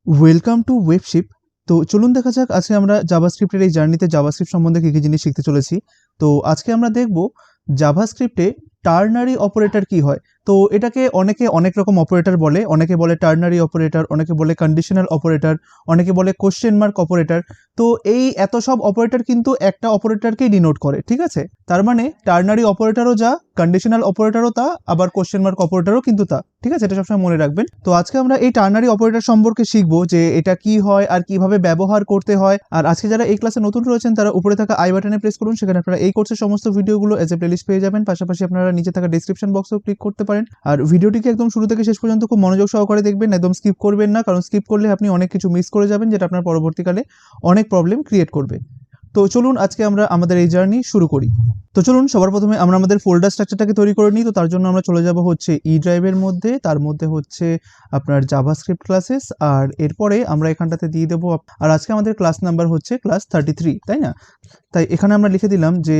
Welcome to ওয়েবশিপ। তো চলুন দেখা যাক আজকে আমরা জাভাস্ক্রিপ্টের এই জার্নিতে জাভাস্ক্রিপ্ট সম্বন্ধে কী কী জিনিস শিখতে চলেছি। তো আজকে আমরা দেখব জাভাস্ক্রিপ্টে টার্নারি অপারেটর কি হয়। তো এটাকে অনেকে অনেক রকম অপারেটর বলে, অনেকে বলে টার্নারি অপারেটর, অনেকে বলে কন্ডিশনাল অপারেটর, অনেকে বলে কোশ্চেন মার্ক অপারেটর। তো এই এত সব অপারেটর কিন্তু একটা অপারেটরকেই ডিনোট করে, ঠিক আছে? তার মানে টার্নারি অপারেটরও যা, কন্ডিশনাল অপারেটরও তা, আবার কোশ্চেন মার্ক অপারেটরও কিন্তু তা, ঠিক আছে? এটা সবসময় মনে রাখবেন। তো আজকে আমরা এই টার্নারি অপারেটর সম্পর্কে শিখবো যে এটা কি হয় আর কিভাবে ব্যবহার করতে হয়। আর আজকে যারা এই ক্লাসে নতুন রয়েছেন তারা উপরে থাকা আই বাটনে প্রেস করুন, সেখানে আপনারা এই কোর্সের সমস্ত ভিডিওগুলো এজ এ প্লেলিস্ট পেয়ে যাবেন। পাশাপাশি আপনারা নিচে থাকা ডেসক্রিপশন বক্সেও ক্লিক করতে পারেন। আর ভিডিওটিকে একদম শুরু থেকে শেষ পর্যন্ত খুব মনোযোগ সহকারে দেখবেন, একদম স্কিপ করবেন না, কারণ স্কিপ করলে আপনি অনেক কিছু মিস করে যাবেন, যেটা আপনার পরবর্তীকালে অনেক প্রবলেম ক্রিয়েট করবে। তো চলুন আজকে আমরা আমাদের এই জার্নি শুরু করি। তো চলুন সবার প্রথমে আমরা আমাদের ফোল্ডার স্ট্রাকচারটাকে তৈরি করে নিই। তো তার জন্য আমরা চলে যাব হচ্ছে ই ড্রাইভের মধ্যে, তার মধ্যে হচ্ছে আপনার জাভাস্ক্রিপ্ট ক্লাসেস, আর এরপরে আমরা এখানটাতে দিয়ে দেবো। আর আজকে আমাদের ক্লাস নাম্বার হচ্ছে ক্লাস 33, তাই না? তাই এখানে আমরা লিখে দিলাম যে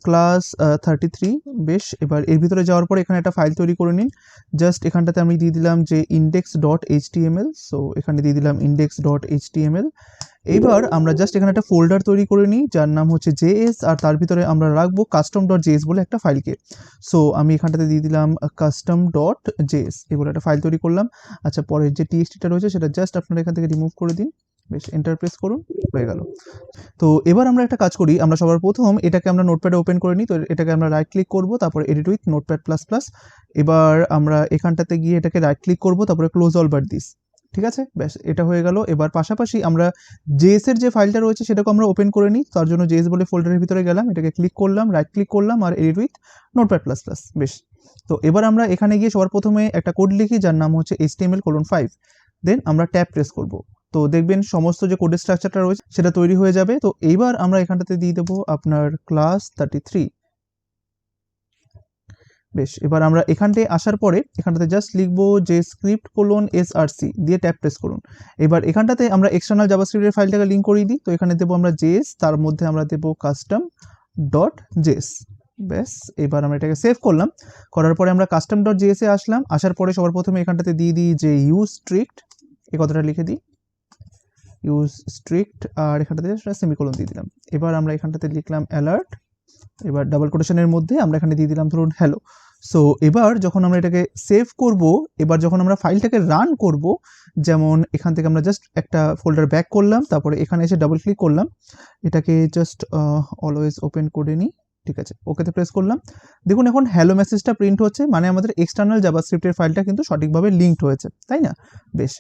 ক্লাস 33। বেশ, এবার এর ভিতরে যাওয়ার পরে এখানে একটা ফাইল তৈরি করে নিন। জাস্ট এখানটাতে আমি দিয়ে দিলাম যে index.html। সো এখানে দিয়ে দিলাম index.html। এইবার আমরা জাস্ট এখানে একটা ফোল্ডার তৈরি করে নিই যার নাম হচ্ছে js, আর তার ভিতরে আমরা রাখবো custom.js বলে একটা ফাইলকে। সো আমি এখানটাতে দিয়ে দিলাম custom.js বলে একটা ফাইল তৈরি করলাম। আচ্ছা, পরের যে txt-টা রয়েছে সেটা জাস্ট আপনারা এখান থেকে রিমুভ করে দিন। বেশ, এন্টার প্রেস করুন, হয়ে গেল। তো এবার আমরা একটা কাজ করি, আমরা সবার প্রথম এটাকে আমরা নোটপ্যাডে ওপেন করে নিই। তো এটাকে আমরা রাইট ক্লিক করব, তারপরে edit with Notepad plus plus. এবার আমরা এখানটাতে গিয়ে এটাকে রাইট ক্লিক করব, তারপরে ক্লোজ অল বাট দিস, ঠিক আছে? ব্যাস, এটা হয়ে গেল। এবার পাশাপাশি আমরা জেএস এর যে ফাইলটা রয়েছে সেটাকে আমরা ওপেন করে নিই। তার জন্য জেএস বলে ফোল্ডারের ভিতরে গেলাম, এটাকে ক্লিক করলাম, রাইট ক্লিক করলাম, আর edit with Notepad plus plus. বেশ, তো এবার আমরা এখানে গিয়ে সবার প্রথমে একটা কোড লিখি যার নাম হচ্ছে HTML:5। দেন আমরা ট্যাব প্রেস করব। তো দেখবেন সমস্ত যে কোডের স্ট্রাকচারটা রয়েছে সেটা তৈরি হয়ে যাবে। তো এইবার আমরা এখানটাতে দিয়ে দেবো আপনার ক্লাস 33। বেশ, এবার আমরা এখানটায় আসার পরে এখানটাতে জাস্ট লিখবো যে script:src দিয়ে ট্যাব প্রেস করুন। এবার এখানটাতে আমরা এক্সটার্নাল জাভাস্ক্রিপ্টের ফাইলটাকে লিঙ্ক করিয়ে দিই। তো এখানে দেবো আমরা js, তার মধ্যে আমরা দেবো custom.js। ব্যাস, এবার আমরা এটাকে সেভ করলাম। করার পরে আমরা custom.js এ আসলাম। আসার পরে সবার প্রথমে এখানটাতে দিয়ে দিই যে ইউজ স্ট্রিক্ট, এই কথাটা লিখে দিই, ইউজ স্ট্রিক্ট, আর এখানটাতে সেমিকোলন দিয়ে দিলাম। এবার আমরা এখানটাতে লিখলাম অ্যালার্ট। এবার ডাবল কোটেশনের মধ্যে আমরা এখানে দিয়ে দিলাম ধরুন হ্যালো। সো এবার যখন আমরা এটাকে সেভ করব, এবার যখন আমরা ফাইলটাকে রান করব, যেমন এখান থেকে আমরা জাস্ট একটা ফোল্ডার ব্যাক করলাম, তারপরে এখানে এসে ডাবল ক্লিক করলাম, এটাকে জাস্ট অলওয়েজ ওপেন করে নিই, ঠিক আছে? ওকেতে প্রেস করলাম। দেখুন এখন হ্যালো মেসেজটা প্রিন্ট হচ্ছে, মানে আমাদের এক্সটার্নাল জাভাস্ক্রিপ্টের ফাইলটা কিন্তু সঠিকভাবে লিঙ্কড হয়েছে, তাই না? বেশ,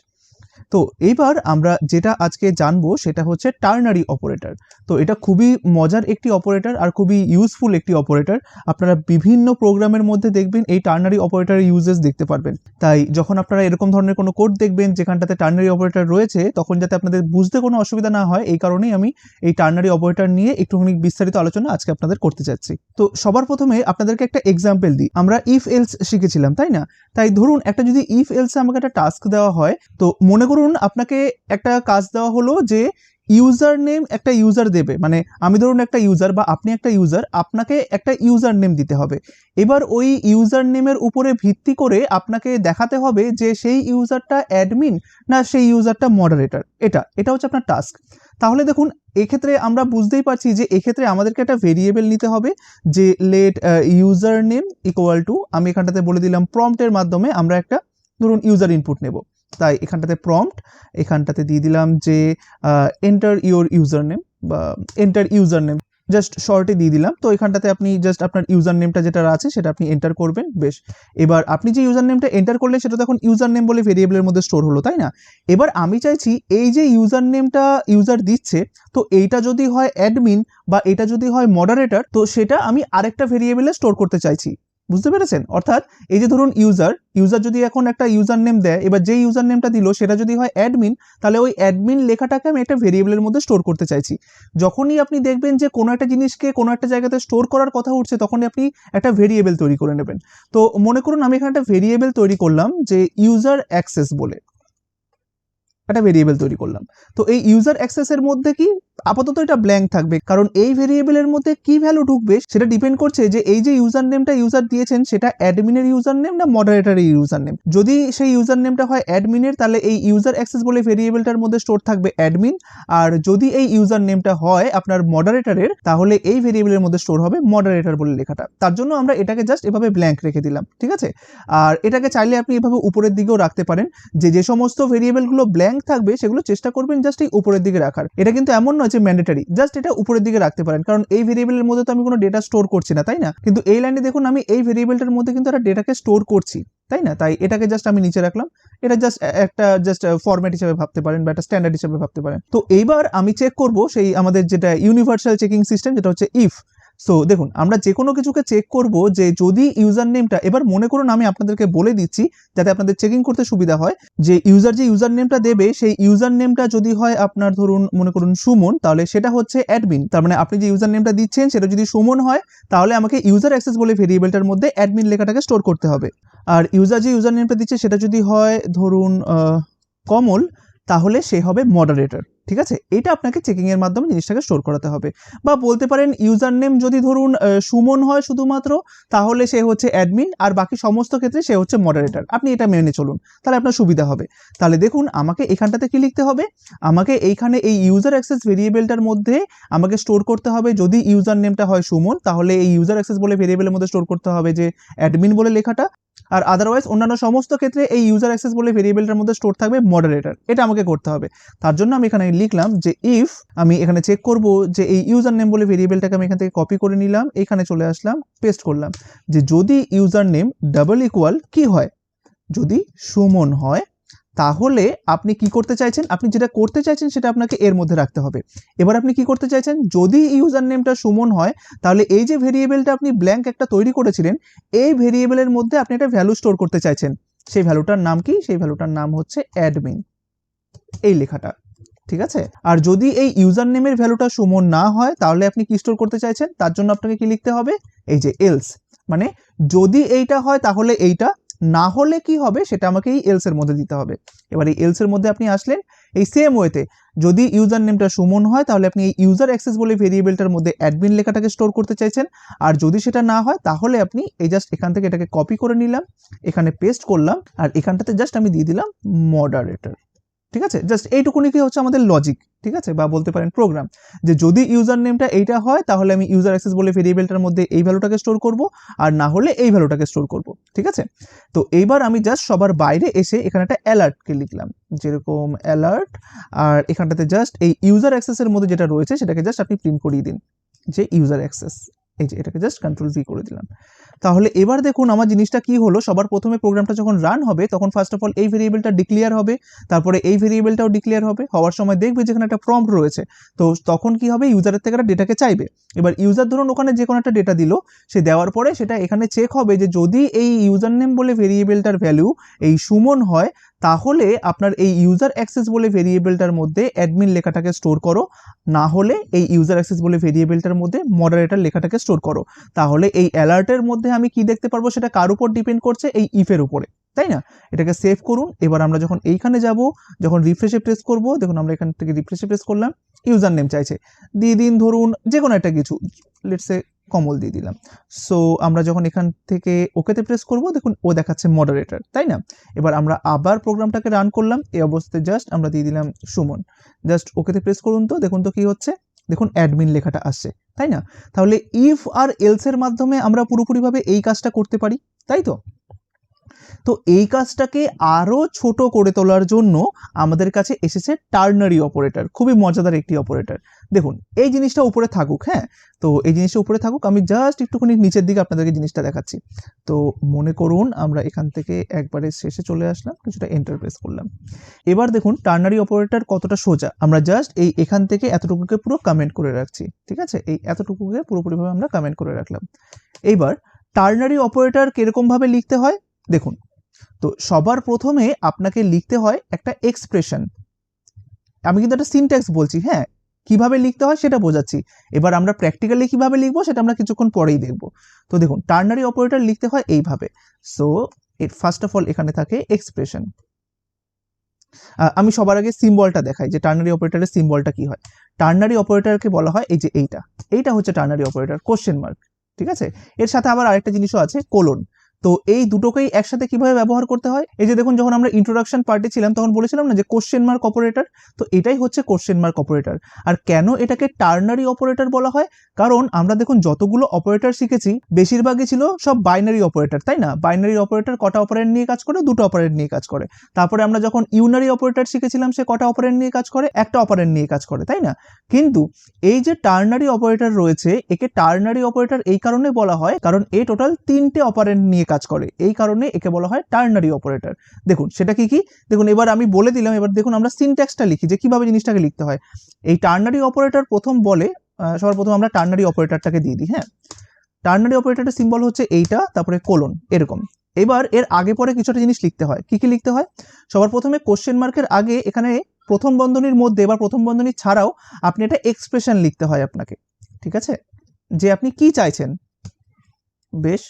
তো এইবার আমরা যেটা আজকে জানবো সেটা হচ্ছে টার্নারি অপারেটর। তো এটা খুবই মজার একটি অপারেটর আর খুবই ইউজফুল একটি অপারেটর। আপনারা বিভিন্ন প্রোগ্রামের মধ্যে দেখবেন এই টার্নারি অপারেটরের ইউজেস দেখতে পারবেন। তাই যখন আপনারা এরকম ধরনের কোনো কোড দেখবেন যেখানটাতে টার্নারি অপারেটর রয়েছে, তখন যাতে আপনাদের বুঝতে কোনো অসুবিধা না হয়, এই কারণেই আমি এই টার্নারি অপারেটর নিয়ে একটুখানি বিস্তারিত আলোচনা আজকে আপনাদের করতে চাচ্ছি। তো সবার প্রথমে আপনাদেরকে একটা এক্সাম্পল দিই। আমরা ইফ এলস শিখেছিলাম, তাই না? তাই ধরুন একটা যদি ইফ এলসে আমাকে একটা টাস্ক দেওয়া হয়, তো মনে করুন আপনাকে একটা কাজ দেওয়া হলো যে ইউজার নেম একটা ইউজার দেবে, মানে আমি ধরুন একটা ইউজার বা আপনি একটা ইউজার, আপনাকে একটা ইউজার নেম দিতে হবে। এবার ওই ইউজার নেমের উপরে ভিত্তি করে আপনাকে দেখাতে হবে যে সেই ইউজারটা অ্যাডমিন না সেই ইউজারটা মডারেটর। এটা হচ্ছে আপনার টাস্ক। তাহলে দেখুন এক্ষেত্রে আমরা বুঝতেই পারছি যে এক্ষেত্রে আমাদেরকে একটা ভেরিয়েবল নিতে হবে যে let user name equal to, আমি এখানটাতে বলে দিলাম প্রম্পটের মাধ্যমে আমরা একটা ধরুন ইউজার ইনপুট নেব। তাই এখানটাতে প্রম্পট, এখানটাতে দিয়ে দিলাম যে এন্টার ইউর ইউজার নেম বা এন্টার ইউজার নেম, জাস্ট শর্টে দিয়ে দিলাম। তো এখানটাতে আপনি জাস্ট আপনার ইউজার নেমটা যেটা আছে সেটা আপনি এন্টার করবেন। বেশ, এবার আপনি যে ইউজার নেমটা এন্টার করলেন সেটা তো এখন ইউজার নেম বলে ভেরিয়েবলের মধ্যে স্টোর হলো, তাই না? এবার আমি চাইছি এই যে ইউজার নেমটা ইউজার দিচ্ছে, তো এইটা যদি হয় অ্যাডমিন বা এটা যদি হয় মডারেটর, তো সেটা আমি আরেকটা ভেরিয়েবলে স্টোর করতে চাইছি। বুঝতে পেরেছেন? অর্থাৎ এই যে ধরুন ইউজার যদি এখন একটা ইউজার নেম দেয়, এবার যে ইউজার নেমটা দিল সেটা যদি হয় অ্যাডমিন, তাহলে ওই অ্যাডমিন লেখাটাকে আমি একটা ভেরিয়েবলের মধ্যে স্টোর করতে চাইছি। যখনই আপনি দেখবেন যে কোনো একটা জিনিসকে কোনো একটা জায়গাতে স্টোর করার কথা উঠছে, তখনই আপনি একটা ভেরিয়েবল তৈরি করে নেবেন। তো মনে করুন আমি এখানে একটা ভেরিয়েবল তৈরি করলাম যে ইউজার অ্যাক্সেস বলে একটা ভেরিয়েবল তৈরি করলাম। তো এই ইউজার অ্যাক্সেসের মধ্যে কি আপাতত এটা ব্ল্যাঙ্ক থাকবে, কারণ এই ভেরিয়েবলের মধ্যে কি ভ্যালু ঢুকবে সেটা ডিপেন্ড করছে যে এই যে ইউজার নেমটা ইউজার দিয়েছেন সেটা অ্যাডমিনের ইউজার নেম না মডারেটরের ইউজার নেম। যদি সেই ইউজার নেমটা হয় অ্যাডমিনের, তাহলে এই ইউজার অ্যাক্সেস বলে ভেরিয়েবলটার মধ্যে স্টোর থাকবে অ্যাডমিন, আর যদি এই ইউজার নেমটা হয় আপনার মডারেটরের, তাহলে এই ভেরিয়েবলের মধ্যে স্টোর হবে মডারেটর বলে লেখাটা। তার জন্য আমরা এটাকে জাস্ট এভাবে ব্ল্যাঙ্ক রেখে দিলাম, ঠিক আছে। আর এটাকে চাইলে আপনি এভাবে উপরের দিকেও রাখতে পারেন, যে সমস্ত ভেরিয়েবলগুলো ব্ল্যাঙ্ক থাকবে সেগুলো চেষ্টা করবেন জাস্ট এই উপরের দিকে রাখার। এটা কিন্তু এমন নয় যে ম্যান্ডেটরি, জাস্ট এটা উপরের দিকে রাখতে পারেন, কারণ এই ভেরিয়েবলের মধ্যে তো আমি কোনো ডেটা স্টোর করছি না, তাই না। কিন্তু এই লাইনে দেখুন আমি এই ভেরিয়েবলটার মধ্যে কিন্তু একটা ডেটাকে স্টোর করছি, তাই না। তাই এটাকে জাস্ট আমি নিচে রাখলাম। এটা জাস্ট ফরম্যাট হিসেবে ভাবতে পারেন বা একটা স্ট্যান্ডার্ড হিসেবে ভাবতে পারেন। তো এইবার আমি চেক করব সেই আমাদের যেটা ইউনিভার্সাল চেকিং সিস্টেম, যেটা হচ্ছে ইফ। সো দেখুন আমরা যে কোনো কিছুকে চেক করব যে যদি ইউজার নেমটা, এবার মনে করুন আমি আপনাদেরকে বলে দিচ্ছি যাতে আপনাদের চেকিং করতে সুবিধা হয়, যে ইউজার নেমটা দেবে সেই ইউজার নেমটা যদি হয় আপনার ধরুন মনে করুন সুমন, তাহলে সেটা হচ্ছে অ্যাডমিন। তার মানে আপনি যে ইউজার নেমটা দিচ্ছেন সেটা যদি সুমন হয়, তাহলে আমাকে ইউজার অ্যাক্সেস বলে ভেরিয়েবলটার মধ্যে অ্যাডমিন লেখাটাকে স্টোর করতে হবে। আর যে ইউজার নেমটা দিচ্ছে সেটা যদি হয় ধরুন কমল, তাহলে সে হবে মডারেটর, ঠিক আছে। এটা আপনাকে চেকিং এর মাধ্যমে জিনিসটাকে স্টোর করাতে হবে। বা বলতে পারেন ইউজার নেম যদি ধরুন সুমন হয় শুধুমাত্র, তাহলে সে হচ্ছে অ্যাডমিন, আর বাকি সমস্ত ক্ষেত্রে সে হচ্ছে মডারেটর। আপনি এটা মেনে চলুন, তাহলে আপনার সুবিধা হবে। তাহলে দেখুন আমাকে এখানটাতে কি লিখতে হবে, আমাকে এইখানে এই ইউজার অ্যাক্সেস ভেরিয়েবলটার মধ্যে আমাকে স্টোর করতে হবে, যদি ইউজার নেমটা হয় সুমন, তাহলে এই ইউজার অ্যাক্সেস বলে ভেরিয়েবলের মধ্যে স্টোর করতে হবে যে অ্যাডমিন বলে লেখাটা, আর আদারওয়াইজ অন্যান্য সমস্ত ক্ষেত্রে এই ইউজার অ্যাক্সেস বলে ভেরিয়েবলটার মধ্যে স্টোর থাকবে মডারেটর। এটা আমাকে করতে হবে। তার জন্য আমি এখানে লিখলাম যে ইফ, আমি এখানে চেক করব যে এই ইউজার নেম বলে ভেরিয়েবলটাকে আমি এখান থেকে কপি করে নিলাম, এখানে চলে আসলাম, পেস্ট করলাম, যে যদি ইউজার নেম ডাবল ইকুয়াল কি হয়, যদি সুমন হয়, তাহলে আপনি কি করতে চাইছেন, আপনি যেটা করতে চাইছেন সেটা আপনাকে এর মধ্যে রাখতে হবে। এবার আপনি কি করতে চাইছেন, যদি ইউজার নেমটা সুমন হয়, তাহলে এই যে ভেরিয়েবলটা আপনি ব্ল্যাঙ্ক একটা তৈরি করেছিলেন, এই ভেরিয়েবলের মধ্যে আপনি একটা ভ্যালু স্টোর করতে চাইছেন। সেই ভ্যালুটার নাম কি, সেই ভ্যালুটার নাম হচ্ছে অ্যাডমিন, এই লেখাটা, ঠিক আছে। আর যদি এই ইউজার নেমের ভ্যালুটা সুমন না হয়, তাহলে আপনি কি স্টোর করতে চাইছেন, তার জন্য আপনাকে কি লিখতে হবে, এই যে এলস, মানে যদি এইটা হয় তাহলে এইটা, না হলে কি হবে সেটা আমাকে এই এলস এর মধ্যে দিতে হবে। এবার এই এলস এর মধ্যে আপনি আসলেন, এই সেম ওয়েতে যদি ইউজার নেমটা সুমন হয়, তাহলে আপনি এই ইউজার অ্যাক্সেস বলে ভেরিয়েবলটার মধ্যে অ্যাডমিন লেখাটাকে স্টোর করতে চাইছেন। আর যদি সেটা না হয়, তাহলে আপনি এই জাস্ট এখান থেকে এটাকে কপি করে নিলাম, এখানে পেস্ট করলাম, আর এখানটাতে জাস্ট আমি দিয়ে দিলাম মডারেটর, ঠিক আছে। জাস্ট এইটুকুনি কি হচ্ছে আমাদের লজিক, ঠিক আছে, বা বলতে পারেন প্রোগ্রাম, যে যদি ইউজার নেমটা এইটা হয়, তাহলে আমি ইউজার অ্যাক্সেস বলে ভেরিয়েবলটার মধ্যে এই ভ্যালুটাকে স্টোর করব, আর না হলে এই ভ্যালুটাকে স্টোর করব, ঠিক আছে। তো এইবার আমি জাস্ট সবার বাইরে এসে এখানে একটা অ্যালার্টকে লিখলাম, যেরকম অ্যালার্ট, আর এখানটাতে জাস্ট এই ইউজার অ্যাক্সেসের মধ্যে যেটা রয়েছে সেটাকে জাস্ট আপনি প্রিন্ট করিয়ে দিন, যে ইউজার অ্যাক্সেস, এই যে এটাকে জাস্ট কন্ট্রোল ভি করে দিলাম। তাহলে এবার দেখুন আমার জিনিসটা কি হলো, সবার প্রথমে প্রোগ্রামটা যখন রান হবে তখন ফার্স্ট অফ অল এই ভেরিয়েবলটা ডিক্লেয়ার হবে, তারপরে এই ভেরিয়েবলটাও ডিক্লেয়ার হবে, হওয়ার সময় দেখবে যেখানে একটা প্রম্পট রয়েছে, তো তখন কি হবে, ইউজারের থেকে একটা ডেটাকে চাইবে। এবার ইউজার ধরুন ওখানে যে কোনো একটা ডেটা দিল, সে দেওয়ার পরে সেটা এখানে চেক হবে যে যদি এই ইউজার নেম বলে ভেরিয়েবলটার ভ্যালু এই সুমন হয়, তাহলে আপনার এই ইউজার অ্যাক্সেস বলে ভেরিয়েবলটার মধ্যে অ্যাডমিন লেখাটাকে স্টোর করো, না হলে এই ইউজার অ্যাক্সেস বলে ভেরিয়েবলটার মধ্যে মডারেটর লেখাটাকে স্টোর করো। তাহলে এই অ্যালার্টের মধ্যে আমি কি দেখতে পারবো সেটা কার উপর ডিপেন্ড করছে, এই ইফের উপরে, তাই না। এটাকে সেভ করুন। এবার আমরা যখন এইখানে যাব, যখন রিফ্রেশে প্রেস করব, দেখুন আমরা এখান থেকে রিফ্রেশে প্রেস করলাম, ইউজার নেম চাইছে, দিয়ে দিন ধরুন যে কোনো একটা কিছু, লেটস সে কমল দিয়ে দিলাম। সো আমরা যখন এখান থেকে ওকেতে প্রেস করব, দেখুন ও দেখাচ্ছে মডারেটর, তাই না। এবার আমরা আবার প্রোগ্রামটাকে রান করলাম, এই অবস্থায় জাস্ট আমরা দিয়ে দিলাম সুমন, জাস্ট ওকেতে প্রেস করুন, তো দেখুন তো কি হচ্ছে, দেখুন অ্যাডমিন লেখাটা আসছে, তাই না। তাহলে ইফ আর এলস এর মাধ্যমে আমরা পুরোপুরিভাবে এই কাজটা করতে পারি, তাই তো। তো এই কাজটাকে আরো ছোট করে তোলার জন্য আমাদের কাছে এসেছে টার্নারি অপারেটর, খুবই মজাদার একটি অপারেটর। দেখুন এই জিনিসটা উপরে থাকুক, হ্যাঁ, তো এই জিনিসটা উপরে থাকুক, আমি জাস্ট একটুখানি নিচের দিকে আপনাদেরকে জিনিসটা দেখাচ্ছি। তো মনে করুন আমরা এখান থেকে একবারে শেষে চলে আসলাম, কিছুটা এন্টার প্রেস করলাম। এবার দেখুন টার্নারি অপারেটর কতটা সোজা, আমরা জাস্ট এই এখান থেকে এতটুকুকে পুরো কমেন্ট করে রাখছি, ঠিক আছে, এই এতটুকুকে পুরোপুরিভাবে আমরা কমেন্ট করে রাখলাম। এইবার টার্নারি অপারেটর কিরকম ভাবে লিখতে হয় দেখুন। তো সবার প্রথমে আপনাকে লিখতে হয় একটা এক্সপ্রেশন, আমি কিন্তু একটা সিনট্যাক্স বলছি, হ্যাঁ, কিভাবে লিখতে হয় সেটা বোঝাচ্ছি। এবার আমরা প্র্যাকটিক্যালি কিভাবে লিখবো সেটা আমরা কিছুক্ষণ পরেই দেখব। তো দেখুন টার্নারি অপারেটর লিখতে হয় এইভাবে। সো ফার্স্ট অফ অল এখানে থাকে এক্সপ্রেশন, আমি সবার আগে সিম্বলটা দেখাই যে টার্নারি অপারেটরের সিম্বলটা কি হয়। টার্নারি অপারেটরকে বলা হয় এই যে এইটা হচ্ছে টার্নারি অপারেটর, কোশ্চেন মার্ক, ঠিক আছে। এর সাথে আবার আরেকটা জিনিসও আছে, কোলন। তো এই দুটোকেই একসাথে কিভাবে ব্যবহার করতে হয়, এই যে দেখুন যখন আমরা ইন্ট্রোডাকশন পার্টে ছিলাম তখন বলেছিলাম না যে কোশ্চেন মার্ক অপারেটর, তো এটাই হচ্ছে কোশ্চেন মার্ক অপারেটর। আর কেন এটাকে টার্নারি অপারেটর বলা হয়, কারণ আমরা দেখুন যতগুলো অপারেটর শিখেছি বেশিরভাগই ছিল সব বাইনারি অপারেটর, তাই না। বাইনারি অপারেটর কটা অপারেন্ড নিয়ে কাজ করে, দুটো অপারেন্ড নিয়ে কাজ করে। তারপরে আমরা যখন ইউনারি অপারেটর শিখেছিলাম সে কটা অপারেন্ড নিয়ে কাজ করে, একটা অপারেন্ড নিয়ে কাজ করে, তাই না। কিন্তু এই যে টার্নারি অপারেটর রয়েছে, একে টার্নারি অপারেটর এই কারণে বলা হয় কারণ এ টোটাল 3টে অপারেন্ড নিয়ে কাজ করে, এই কারণে একে বলা হয় টার্নারি অপারেটর। দেখুন সেটা কি কি, দেখুন এবার আমি বলে দিলাম, এবার দেখুন আমরা সিনট্যাক্সটা লিখি যে কিভাবে জিনিসটাকে লিখতে হয়। এই টার্নারি অপারেটর প্রথম বলে, সবার প্রথম আমরা টার্নারি অপারেটরটাকে দিয়ে দিই। হ্যাঁ, টার্নারি অপারেটরের সিম্বল হচ্ছে এইটা, তারপরে কোলন, এরকম। এবার এর আগে পরে কিছুটা জিনিস লিখতে হয়, কি কি লিখতে হয়। সবার প্রথমে কোশ্চেন মার্কের আগে এখানে প্রথম বন্ধনীর মধ্যে বা প্রথম বন্ধনী ছাড়াও আপনি একটা এক্সপ্রেশন লিখতে হয় আপনাকে, ঠিক আছে, যে আপনি কি চাইছেন। বেশ,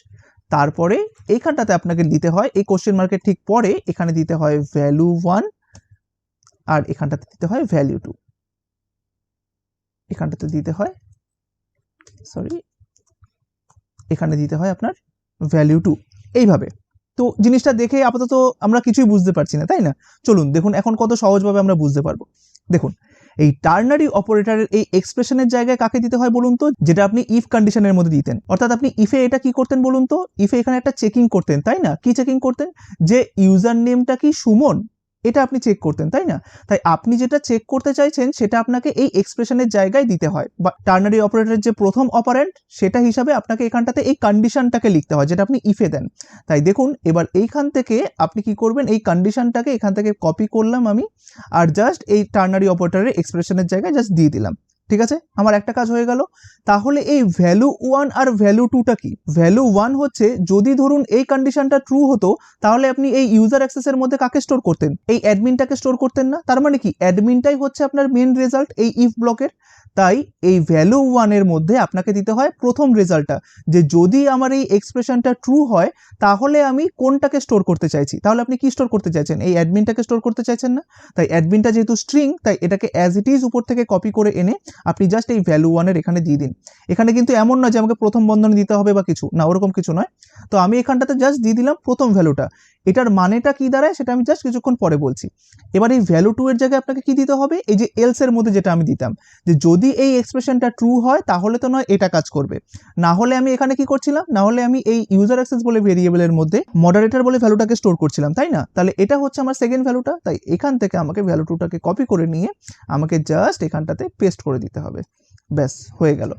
তারপরে এইখানটাতে আপনাকে দিতে হয়, এই কোশ্চেন মার্কের ঠিক পরে এখানে দিতে হয় ভ্যালু 1 আর এখানটাতে দিতে হয় ভ্যালু 2, এখানটাতে দিতে হয় এখানে দিতে হয় আপনার ভ্যালু 2, এইভাবে। তো জিনিসটা দেখে আপাতত আমরা কিছুই বুঝতে পারছি না, তাই না। চলুন দেখুন এখন কত সহজভাবে আমরা বুঝতে পারবো। দেখুন এই টার্নারি অপারেটরের এই এক্সপ্রেশনের জায়গায় কাকে দিতে হয় বলুন তো, যেটা আপনি ইফ কন্ডিশনের মধ্যে দিতেন। অর্থাৎ আপনি ইফে এটা কি করতেন বলুন তো, ইফে এখানে একটা চেকিং করতেন, তাই না। কি চেকিং করতেন, যে ইউজার নেমটা কি সুমন, এটা আপনি চেক করতেন, তাই না। তাই আপনি যেটা চেক করতে চাইছেন সেটা আপনাকে এই এক্সপ্রেশনের জায়গায় দিতে হয়, বা টার্নারি অপারেটরের যে প্রথম অপারেন্ট সেটা হিসাবে আপনাকে এখানটাতে এই কন্ডিশনটাকে লিখতে হয় যেটা আপনি ইফে দেন। তাই দেখুন এবার এইখান থেকে আপনি কি করবেন, এই কন্ডিশনটাকে এখান থেকে কপি করলাম আমি, আর জাস্ট এই টার্নারি অপারেটরের এক্সপ্রেশনের জায়গায় জাস্ট দিয়ে দিলাম, ঠিক আছে। আমার একটা কাজ হয়ে গেল। তাহলে এই ভ্যালু 1 আর ভ্যালু 2টা কি, ভ্যালু 1 হচ্ছে যদি ধরুন এই কন্ডিশনটা ট্রু হতো তাহলে আপনি এই ইউজার অ্যাক্সেসের মধ্যে কাকে স্টোর করতেন, এই অ্যাডমিনটাকে স্টোর করতেন না। তার মানে কি, অ্যাডমিনটাই হচ্ছে আপনার মেন রেজাল্ট এই ইফ ব্লকের। তাই এই ভ্যালু 1 এর মধ্যে আপনাকে দিতে হয় প্রথম রেজাল্টটা, যে যদি আমার এই এক্সপ্রেশনটা ট্রু হয় তাহলে আমি কোনটাকে স্টোর করতে চাইছি। তাহলে আপনি কি স্টোর করতে চাইছেন, এই অ্যাডমিনটাকে স্টোর করতে চাইছেন না। তাই অ্যাডমিনটা যেহেতু স্ট্রিং, তাই এটাকে অ্যাজ ইট ইজ উপর থেকে কপি করে এনে আপনি জাস্ট এই ভ্যালু 1 এর এখানে দিয়ে দিন। এখানে কিন্তু এমন নয় যে আমাকে প্রথম বন্ধনী দিতে হবে বা কিছু না, ওরকম কিছু নয়। তো আমি এখানটাতে জাস্ট দিয়ে দিলাম প্রথম ভ্যালুটা। এটার মানেটা কি দাঁড়ায় সেটা আমি জাস্ট কিছুক্ষণ পরে বলছি। এবার এই ভ্যালু 2 এর জায়গায় আপনাকে কি দিতে হবে, এই যে এলস এর মধ্যে যেটা আমি দিতাম, যে যদি এই এক্সপ্রেশনটা ট্রু হয় তাহলে তো নয় এটা কাজ করবে, না হলে আমি এখানে কি করছিলাম, না হলে আমি এই ইউজার অ্যাক্সেস বলে ভেরিয়েবলের মধ্যে মডারেটর বলে ভ্যালুটাকে স্টোর করছিলাম, তাই না। তাহলে এটা হচ্ছে আমার সেকেন্ড ভ্যালুটা। তাই এখান থেকে আমাকে ভ্যালু 2টাকে কপি করে নিয়ে আমাকে জাস্ট এখানটাতে পেস্ট করে দিতে হবে, ব্যাস হয়ে গেল।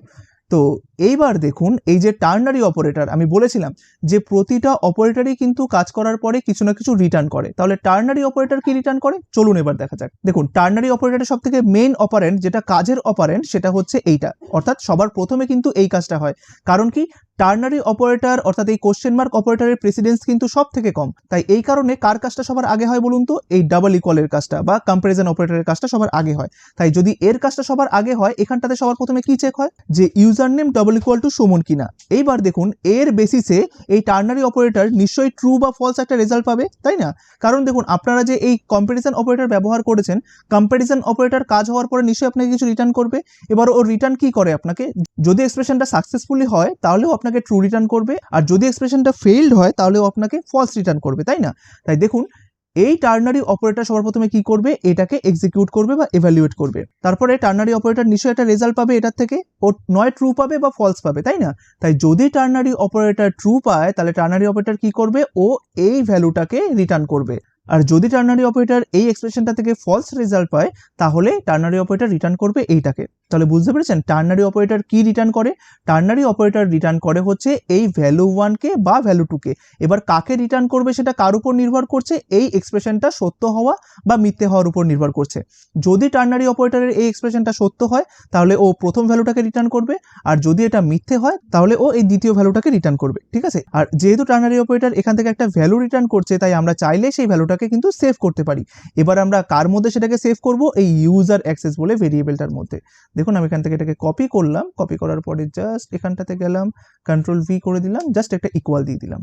তো এইবার দেখুন এই যে টার্নারি অপারেটর আমি বলেছিলাম যে প্রতিটা অপারেটরই কিন্তু কাজ করার পরে কিছু না কিছু রিটার্ন করে। তাহলে টার্নারি অপারেটর কি রিটার্ন করে, চলুন এবার দেখা যাক। দেখুন টার্নারি অপারেটরের সবথেকে মেইন অপারেন্ট যেটা কাজের অপারেন্ট সেটা হচ্ছে এইটা, অর্থাৎ সবার প্রথমে কিন্তু এই কাজটা হয়। কারণ কি, টার্নারি অপারেটর অর্থাৎ এই কোশ্চেন মার্ক অপারেটরের প্রেসিডেন্স কিন্তু সব থেকে কম। তাই এই কারণে কার কাজটা সবার আগে হয় বলুন তো, এই ডাবল ইকুয়ালের কাজটা বা কম্পারিজন অপারেটরের কাজটা সবার আগে হয়। তাই যদি এর কাজটা সবার আগে হয় এখানটাতে সবার প্রথমে কি চেক হয়, যে user name double equal to Suman কিনা। এইবার দেখুন এর বেসিসে এই টার্নারি অপারেটর নিশ্চয়ই ট্রু বা ফলস একটা রেজাল্ট পাবে, তাই না। কারণ দেখুন আপনারা যে এই কম্পারিজন অপারেটর ব্যবহার করেছেন, কম্পারিজন অপারেটর কাজ হওয়ার পরে নিশ্চয়ই আপনাকে কিছু রিটার্ন করবে। এবার ও রিটার্ন কি করে আপনাকে, যদি এক্সপ্রেশনটা সাকসেসফুলি হয় তাহলেও আপনাকে ট্রু রিটার্ন করবে, আর যদি এক্সপ্রেশনটা ফেইলড হয় তাহলেও আপনাকে ফলস রিটার্ন করবে, তাই না। তাই দেখুন এই টার্নারি অপারেটর সবার প্রথমে কি করবে, এটাকে এক্সিকিউট করবে বা ইভ্যালুয়েট করবে। তারপরে টার্নারি অপারেটর নিশ্চয়ই একটা রেজাল্ট পাবে এটার থেকে, ও নয় ট্রু পাবে বা ফলস পাবে, তাই না। তাই যদি টার্নারি অপারেটর ট্রু পায় তাহলে টার্নারি অপারেটর কি করবে, ও এই ভ্যালুটাকে রিটার্ন করবে। আর যদি টার্নারি অপারেটর এই এক্সপ্রেশনটা থেকে ফলস রেজাল্ট পায় তাহলে টার্নারি অপারেটর রিটার্ন করবে এইটাকে। তাহলে বুঝতে পেরেছেন টার্নারি অপারেটর কি রিটার্ন করে, টার্নারি অপারেটর রিটার্ন করে হচ্ছে এই ভ্যালু 1 কে বা ভ্যালু 2 কে। এবার কাকে রিটার্ন করবে সেটা কার উপর নির্ভর করছে, এই এক্সপ্রেশনটা সত্য হওয়া বা মিথ্যে হওয়ার উপর নির্ভর করছে। যদি টার্নারি অপারেটরের এই এক্সপ্রেশনটা সত্য হয় তাহলে ও প্রথম ভ্যালুটাকে রিটার্ন করবে, আর যদি এটা মিথ্যে হয় তাহলে ও এই দ্বিতীয় ভ্যালুটাকে রিটার্ন করবে, ঠিক আছে। আর যেহেতু টার্নারি অপারেটর এখান থেকে একটা ভ্যালু রিটার্ন করছে তাই আমরা চাইলে সেই ভ্যালুটাকে কিন্তু সেভ করতে পারি। এবার আমরা কার মধ্যে সেটাকে সেভ করব, এই ইউজার অ্যাক্সেস বলে ভেরিয়েবলটার মধ্যে। দেখুন আমি এখান থেকে এটাকে কপি করলাম, কপি করার পরে জাস্ট এখানটাতে গেলাম, কন্ট্রোল ভি করে দিলাম, জাস্ট একটা ইকুয়াল দিয়ে দিলাম।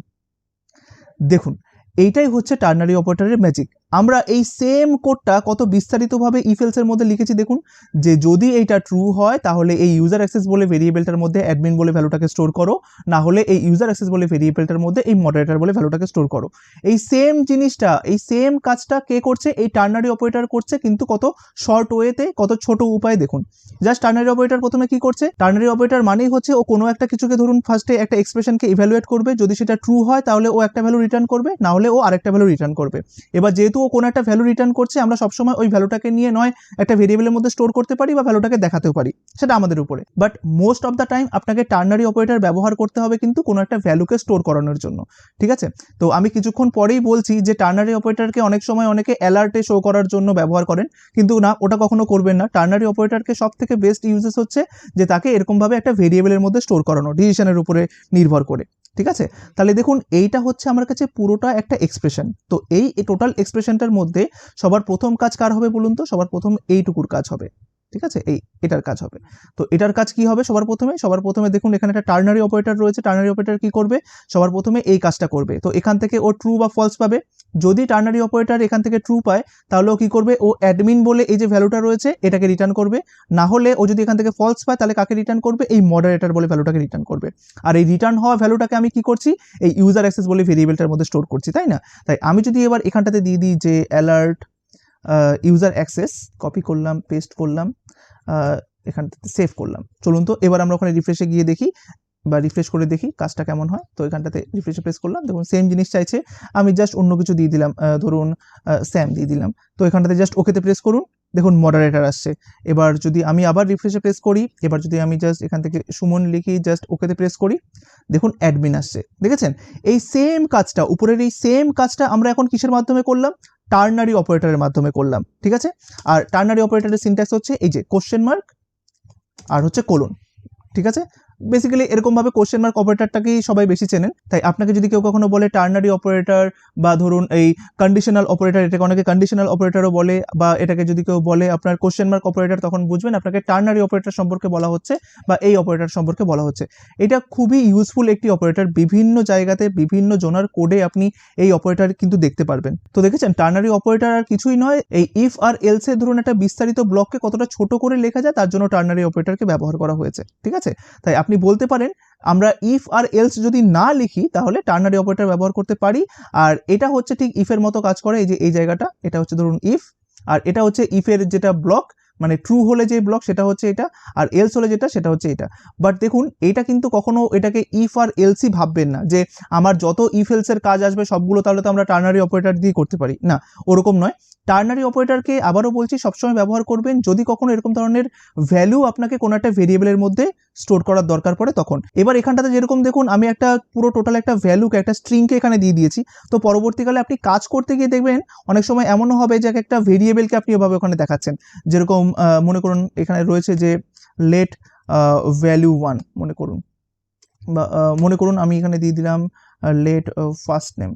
দেখুন এইটাই হচ্ছে টার্নারি অপারেটরের ম্যাজিক। আমরা এই সেম কোডটা কত বিস্তারিতভাবে ইফ এলস এর মধ্যে লিখেছি দেখুন, যে যদি এইটা ট্রু হয় তাহলে এই ইউজার অ্যাক্সেস বলে ভেরিয়েবলটার মধ্যে অ্যাডমিন বলে ভ্যালুটাকে স্টোর করো, না হলে এই ইউজার অ্যাক্সেস বলে ভেরিয়েবলটার মধ্যে এই মডারেটর বলে ভ্যালুটাকে স্টোর করো। এই সেম জিনিসটা, এই সেম কাজটা কে করছে? এই টার্নারি অপারেটর করছে, কিন্তু কত শর্ট ওয়েতে, কত ছোট উপায়ে। দেখুন জাস্ট টার্নারি অপারেটর প্রথমে কি করছে, টার্নারি অপারেটর মানেই হচ্ছে ও কোনো একটা কিছুকে ধরুন ফার্স্টে একটা এক্সপ্রেশনকে ইভ্যালুয়েট করবে, যদি সেটা ট্রু হয় তাহলে ও একটা ভ্যালু রিটার্ন করবে, না হলে ও আরেকটা ভ্যালু রিটার্ন করবে। এবার যেহেতু ও কোনো একটা ভ্যালু রিটার্ন করছে, আমরা সবসময় ওই ভ্যালুটাকে নিয়ে নয় একটা ভেরিয়েবলের মধ্যে স্টোর করতে পারি বা ভ্যালুটাকে দেখাতেও পারি, সেটা আমাদের উপরে। But most of the time আপনাকে টার্নারি অপারেটর ব্যবহার করতে হবে কিন্তু কোনো একটা ভ্যালুকে স্টোর করানোর জন্য, ঠিক আছে? তো আমি কিছুক্ষণ পরেই বলছি যে টার্নারি অপারেটরকে অনেক সময় অনেকে অ্যালার্টে শো করার জন্য ব্যবহার করেন, কিন্তু না, ওটা কখনো করবেন না। টার্নারি অপারেটরকে সব থেকে বেস্ট ইউজেস হচ্ছে যে তাকে এরকমভাবে একটা ভেরিয়েবলের মধ্যে স্টোর করানো, ডিসিশনের উপরে নির্ভর করে, ঠিক আছে? তাহলে দেখুন এইটা হচ্ছে আমার কাছে পুরোটা একটা এক্সপ্রেশন। তো এই টোটাল এক্সপ্রেশনটার মধ্যে সবার প্রথম কাজ কার হবে বলুন তো? সবার প্রথম এইটুকুর কাজ হবে, ঠিক আছে? এটার কাজ হবে। তো এটার কাজ কি হবে? সবার প্রথমে দেখুন এখানে একটা টার্নারি অপারেটর রয়েছে। টার্নারি অপারেটর কি করবে? সবার প্রথমে এই কাজটা করবে। তো এখান থেকে ও ট্রু বা ফলস পাবে। যদি টার্নারি অপারেটর এখান থেকে ট্রু পায় তাহলে ও কি করবে? ও অ্যাডমিন বলে এই যে ভ্যালুটা রয়েছে এটাকে রিটার্ন করবে। না হলে ও যদি এখান থেকে ফলস পায় তাহলে কাকে রিটার্ন করবে? এই মডারেটর বলে ভ্যালুটাকে রিটার্ন করবে। আর এই রিটার্ন হওয়া ভ্যালুটাকে আমি কি করছি? এই ইউজার অ্যাক্সেস বলে ভেরিয়েবলটার মধ্যে স্টোর করছি, তাই না? তাই আমি যদি এবার এখানটাতে দিয়ে দিই যে অ্যালার্ট ইউজার অ্যাক্সেস, কপি করলাম, পেস্ট করলাম, এখান থেকে সেভ করলাম। চলুন তো এবার আমরা ওখানে রিফ্রেশে গিয়ে দেখি বা রিফ্রেশ করে দেখি কাজটা কেমন হয়। তো এখানটাতে রিফ্রেশে প্রেস করলাম, দেখুন সেম জিনিস চাইছে, আমি জাস্ট অন্য কিছু দিয়ে দিলাম, ধরুন স্যাম দিয়ে দিলাম। তো এখানটাতে জাস্ট ওকেতে প্রেস করুন, দেখুন মডারেটর আসছে। এবার যদি আমি আবার রিফ্রেশে প্রেস করি, এবার যদি আমি জাস্ট এখান থেকে সুমন লিখি, জাস্ট ওকেতে প্রেস করি, দেখুন অ্যাডমিন আসছে। দেখেছেন? এই সেম কাজটা, উপরের এই সেম কাজটা আমরা এখন কিসের মাধ্যমে করলাম? টার্নারি অপারেটরের মাধ্যমে করলাম, ঠিক আছে? আর টার্নারি অপারেটরের সিনট্যাক্স হচ্ছে এই যে কোশ্চেন মার্ক আর হচ্ছে কোলন, ঠিক আছে? বেসিক্যালি এরকমভাবে কোশ্চেন মার্ক অপারেটরটাকেই সবাই বেশি চেনেন। তাই আপনাকে যদি কেউ কখনো বলে টার্নারি অপারেটর বা ধরুন এই কন্ডিশনাল অপারেটর, এটাকে অনেকে কন্ডিশনাল অপারেটরও বলে, বা এটাকে যদি কেউ বলে আপনার কোশ্চেন মার্ক অপারেটর, তখন বুঝবেন আপনাকে টার্নারি অপারেটর সম্পর্কে বলা হচ্ছে বা এই অপারেটর সম্পর্কে বলা হচ্ছে। এটা খুবই ইউজফুল একটি অপারেটর, বিভিন্ন জায়গাতে বিভিন্ন জোনার কোডে আপনি এই অপারেটর কিন্তু দেখতে পারবেন। তো দেখেছেন টার্নারি অপারেটর আর কিছুই নয়, এই ইফ আর এলস এর ধরুন একটা বিস্তারিত ব্লককে কতটা ছোট করে লেখা যায় তার জন্য টার্নারি অপারেটরকে ব্যবহার করা হয়েছে, ঠিক আছে? তাই আপনি বলতে পারেন আমরা ইফ আর এলস যদি না লিখি তাহলে টার্নারি অপারেটর ব্যবহার করতে পারি। আর এটা হচ্ছে ঠিক ইফের মতো কাজ করে, এই যে এই জায়গাটা, এটা হচ্ছে ধরুন ইফ, আর এটা হচ্ছে ইফের যেটা ব্লক, মানে ট্রু হলে যে ব্লক সেটা হচ্ছে এটা, আর এলস হলে যেটা সেটা হচ্ছে এটা। বাট দেখুন এটা কিন্তু কখনো এটাকে ইফ আর এলসই ভাববেন না যে আমার যত ইফ এলস এর কাজ আসবে সবগুলো তাহলে তো আমরা টার্নারি অপারেটর দিয়ে করতে পারি, না, ওরকম নয়। টার্নারি অপারেটরকে আবারও বলছি সবসময় ব্যবহার করবেন যদি কখনো এরকম ধরনের ভ্যালু আপনাকে কোনো একটা ভেরিয়েবলের মধ্যে স্টোর করার দরকার পড়ে তখন। এবার এখানটাতে যেরকম দেখুন আমি একটা পুরো টোটাল একটা ভ্যালুকে, একটা স্ট্রিংকে এখানে দিয়ে দিয়েছি। তো পরবর্তীকালে আপনি কাজ করতে গিয়ে দেখবেন অনেক সময় এমনও হবে যে একটা ভেরিয়েবলকে আপনি এভাবে ওখানে দেখাচ্ছেন। যেরকম মনে করুন এখানে রয়েছে যে লেট ভ্যালু 1 মনে করুন, বা মনে করুন আমি এখানে দিয়ে দিলাম লেট ফার্স্ট নেম,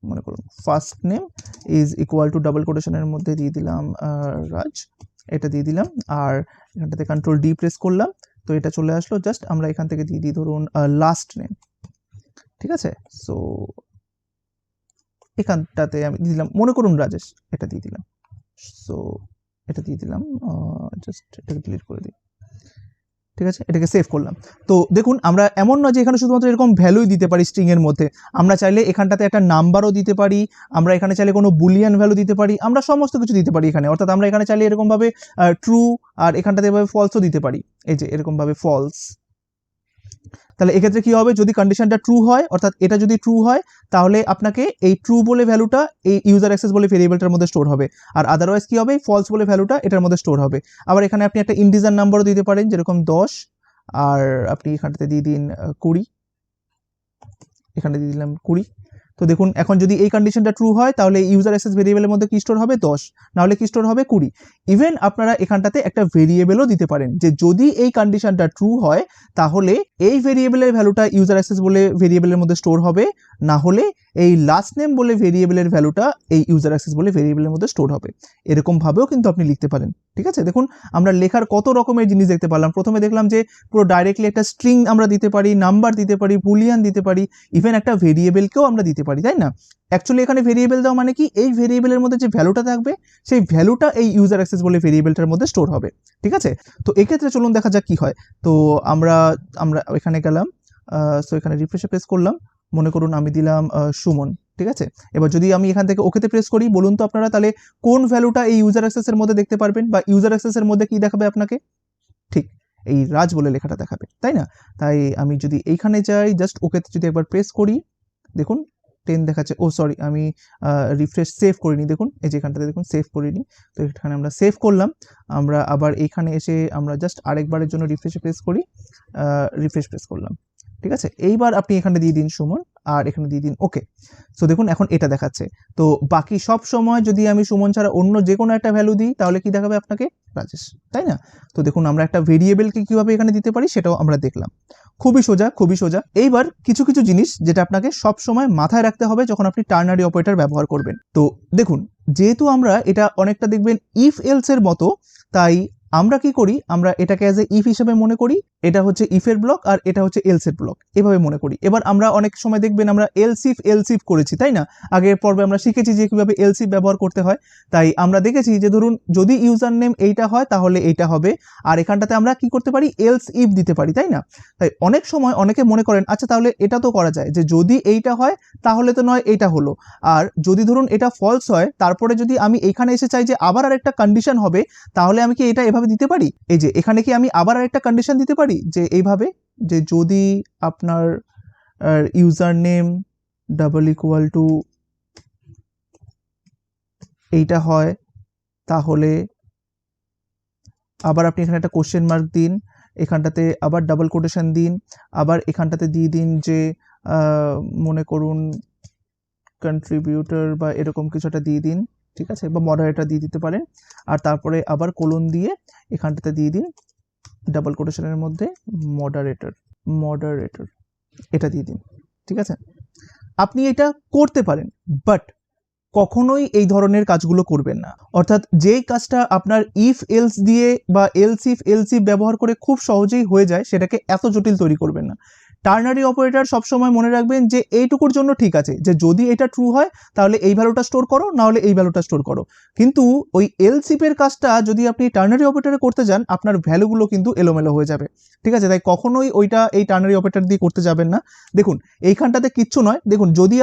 মনে করুন first name is equal to double কোটেশনের মধ্যে দিয়ে দিলাম রাজ, এটা দিয়ে দিলাম। আর এখানটাতে কন্ট্রোল ডি প্রেস করলাম, তো এটা চলে আসলো। জাস্ট আমরা এখান থেকে দিয়ে দিই ধরুন লাস্ট নেম, ঠিক আছে? সো এখানটাতে আমি দিয়ে দিলাম মনে করুন রাজেশ, এটা দিয়ে দিলাম। সো এটা দিয়ে দিলাম, জাস্ট এটাকে ডিলিট করে দিই, ঠিক আছে? এটাকে সেভ করলাম। তো দেখুন আমরা এমন নয় যে এখানে শুধুমাত্র এরকম ভ্যালুই দিতে পারি স্ট্রিং এর মধ্যে, আমরা চাইলে এখানটাতে একটা নাম্বারও দিতে পারি, আমরা এখানে চাইলে কোনো বুলিয়ান ভ্যালু দিতে পারি, আমরা সমস্ত কিছু দিতে পারি এখানে। অর্থাৎ আমরা এখানে চাইলে এরকমভাবে ট্রু আর এখানটাতে এভাবে ফলসও দিতে পারি, এই যে এরকমভাবে ফলস। তাহলে এক্ষেত্রে কি হবে? যদি কন্ডিশনটা ট্রু হয়, অর্থাৎ এটা যদি ট্রু হয় তাহলে আপনাকে এই ট্রু বলে ভ্যালুটা এই ইউজার অ্যাক্সেস বলে ভেরিয়েবলটার মধ্যে স্টোর হবে, আর আদারওয়াইজ কি হবে? ফলস বলে ভ্যালুটা এটার মধ্যে স্টোর হবে। আবার এখানে আপনি একটা ইন্টিজার নাম্বারও দিতে পারেন, যেরকম 10, আর আপনি এখানটাতে দিয়ে দিন 20, এখানে দিয়ে দিলাম 20। তো দেখুন এখন যদি এই কন্ডিশনটা ট্রু হয় তাহলে ইউজার অ্যাক্সেস ভেরিয়েবলের মধ্যে কি স্টোর হবে? 10, না হলে কি স্টোর হবে? 20। ইভেন আপনারা এখানটাতে একটা ভেরিয়েবলও দিতে পারেন যে যদি এই কন্ডিশনটা ট্রু হয় তাহলে এই ভেরিয়েবলের ভ্যালুটা ইউজার অ্যাক্সেস বলে ভেরিয়েবলের মধ্যে স্টোর হবে, না হলে এই লাস্ট নেম বলে ভেরিয়েবলের ভ্যালুটা এই ইউজার অ্যাক্সেস বলে ভেরিয়েবলের মধ্যে স্টোর হবে। এরকম ভাবেও কিন্তু আপনি লিখতে পারেন, ঠিক আছে? দেখুন আমরা লেখার কত রকমের জিনিস দেখতে পারলাম। প্রথমে দেখলাম যে পুরো ডাইরেক্টলি একটা স্ট্রিং আমরা দিতে পারি, নাম্বার দিতে পারি, বুলিয়ান দিতে পারি, ইভেন একটা ভেরিয়েবলকেও আমরা দিতে পারি, তাই না? অ্যাকচুয়ালি এখানে ভেরিয়েবল দেওয়া মানে কি, এই ভেরিয়েবলের মধ্যে যে ভ্যালুটা থাকবে সেই ভ্যালুটা এই ইউজার অ্যাক্সেস বলে ভেরিয়েবলটার মধ্যে স্টোর হবে, ঠিক আছে। তো এক্ষেত্রে চলুন দেখা যাক কি হয়। তো আমরা এখানে গেলাম, সো এখানে রিফ্রেশে প্রেস করলাম, মনে করুন আমি দিলাম সুমন, ঠিক আছে। এবার যদি আমি এখান থেকে ওকেতে প্রেস করি, বলুন তো আপনারা তাহলে কোন ভ্যালুটা এই ইউজার অ্যাক্সেসের মধ্যে দেখতে পারবেন, বা ইউজার অ্যাক্সেসের মধ্যে কি দেখাবে আপনাকে? ঠিক এই রাজ বলে লেখাটা দেখাবে, তাই না? তাই আমি যদি এইখানে যাই, জাস্ট ওকেতে যদি একবার প্রেস করি, দেখুন 10 দেখাচ্ছে। ও সরি, আমি রিফ্রেশ সেভ করিনি, দেখুন এই যে এখানটাতে দেখুন সেভ করিনি। তো এখানে আমরা সেভ করলাম, আমরা আবার এইখানে এসে আমরা জাস্ট আরেকবারের জন্য রিফ্রেশে প্রেস করি, রিফ্রেশ প্রেস করলাম, ঠিক আছে। এইবার আপনি এখানে দিয়ে দিন সুমন, আর এখানে দিয়ে দিন ওকে। সো দেখুন এখন এটা দেখাচ্ছে। তো বাকি সব সময় যদি আমি সুমন ছাড়া অন্য যে কোনো একটা ভ্যালু দিই, তাহলে কি দেখাবে আপনাকে? রাজেশ, তাই না? তো দেখুন আমরা একটা ভেরিয়েবলকে কিভাবে এখানে দিতে পারি সেটাও আমরা দেখলাম। খুবই সোজা, খুবই সোজা। এইবার কিছু কিছু জিনিস যেটা আপনাকে সব সময় মাথায় রাখতে হবে যখন আপনি টার্নারি অপারেটর ব্যবহার করবেন। তো দেখুন, যেহেতু আমরা এটা অনেকটা দেখবেন ইফ এলস এর মতো, তাই আমরা কি করি, আমরা এটাকে অ্যাজ এ ইফ হিসেবে মনে করি, এটা হচ্ছে ইফের ব্লক আর এটা হচ্ছে এলস এর ব্লক, এভাবে মনে করি। এবার আমরা অনেক সময় দেখবেন আমরা এলসিফ করেছি, তাই না? আগের পর্বে আমরা শিখেছি যে কিভাবে এলসিফ ব্যবহার করতে হয়। তাই আমরা দেখেছি যে ধরুন যদি ইউজার নেম এইটা হয় তাহলে এইটা হবে, আর এখানটাতে আমরা কি করতে পারি, এলস ইফ দিতে পারি, তাই না? তাই অনেক সময় অনেকে মনে করেন আচ্ছা তাহলে এটা তো করা যায় যে যদি এইটা হয় তাহলে তো নয় এইটা হলো, আর যদি ধরুন এটা ফলস হয় তারপরে যদি আমি এখানে এসে চাই যে আবার আরেকটা কন্ডিশন হবে, তাহলে আমি কি এটা এভাবে দিতে পারি? এই যে এখানে কি আমি আবার আরেকটা কন্ডিশন দিতে পারি যে এইভাবে, যে যদি আপনার user name double equal to এইটা হয়, তাহলে আবার আপনি এখানে একটা কোশ্চেন মার্ক দিন, এখানটাতে আবার ডাবল কোটেশন দিন, আবার এখানটাতে দিয়ে দিন যে মনে করুন কন্ট্রিবিউটর বা এরকম কিছু একটা দিয়ে দিন, ঠিক আছে, বা মডারেটর দিয়ে দিতে পারেন, আর তারপরে আবার কোলন দিয়ে এখানটাতে দিয়ে দিন ডাবল কোটেশনের মধ্যে মডারেটর এটা দিয়ে দিন, ঠিক আছে। আপনি এটা করতে পারেন, বাট কখনোই এই ধরনের কাজগুলো করবেন না। অর্থাৎ যেই কাজটা আপনার ইফ এলস দিয়ে বা এলসিফ ব্যবহার করে খুব সহজেই হয়ে যায়, সেটাকে এত জটিল তৈরি করবেন না। টার্নারি অপারেটর সবসময় মনে রাখবেন যে এইটুকুর জন্য ঠিক আছে, যে যদি এটা ট্রু হয় তাহলে এই ভ্যালুটা স্টোর করো, না হলে এই ভ্যালুটা স্টোর করো। কিন্তু ওই এলসিফের কাজটা যদি আপনি টার্নারি অপারেটরে করতে যান, আপনার ভ্যালুগুলো কিন্তু এলোমেলো হয়ে যাবে, ঠিক আছে। তাই কখনোই ওইটা এই টার্নারি অপারেটর দিয়ে করতে যাবেন না। দেখুন এইখানটাতে কিচ্ছু নয়, দেখুন যদি